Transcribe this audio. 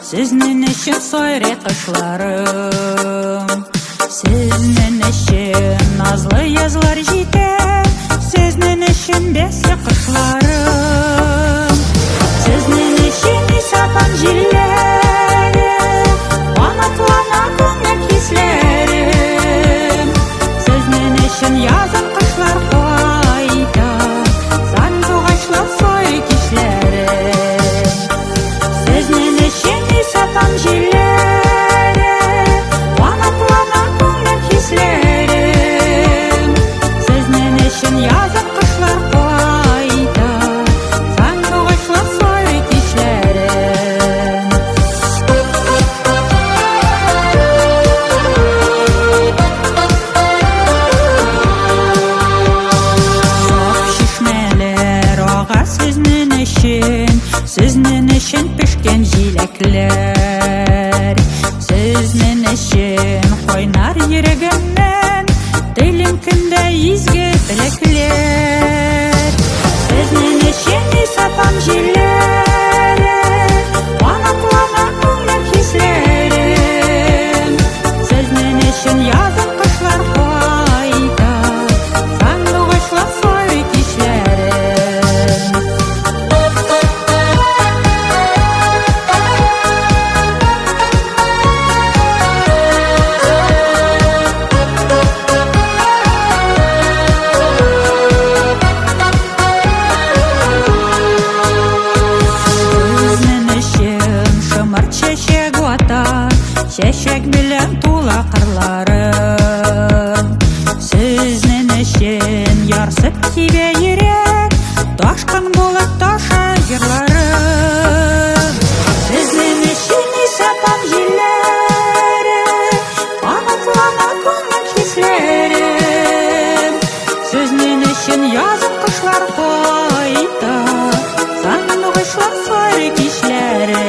Сезнен үшін сойры қышларым, сезнен үшін назлы язлар жетер, сезнен үшін беске қышларым, сезнен үшін үй сапан жиллері, анатлана көңіл кислерім, сезнен үшін язын қышлар қойда, заңды қашлап сой кишлерім, сезнен үшін үй сапан жиллері, анатлана көңіл кислерім, сезнен үшін язын қышлар қойда, заңды қашлап сой кишлерім. Сезнен үшін пішкен жиләкләр, сезнен үшін қойнар ерегімнен, тілім күнде изге тілеклер, сезнен үшін үй сапан жиллері, анатлана көңіл кислерім, сезнен үшін язын қышлар қойда, заңды қышлап сой кишлерім. Чәчәк белән тула кырларым, сезнен өчен ярсып тибә йөрәк, ташкын булып таша йырларым, сезнен өчен үй сапан җилләре, анатлана күңел кисләрем, сезнен өчен язын кышлар кайта, заңны кышлар сары кичләре.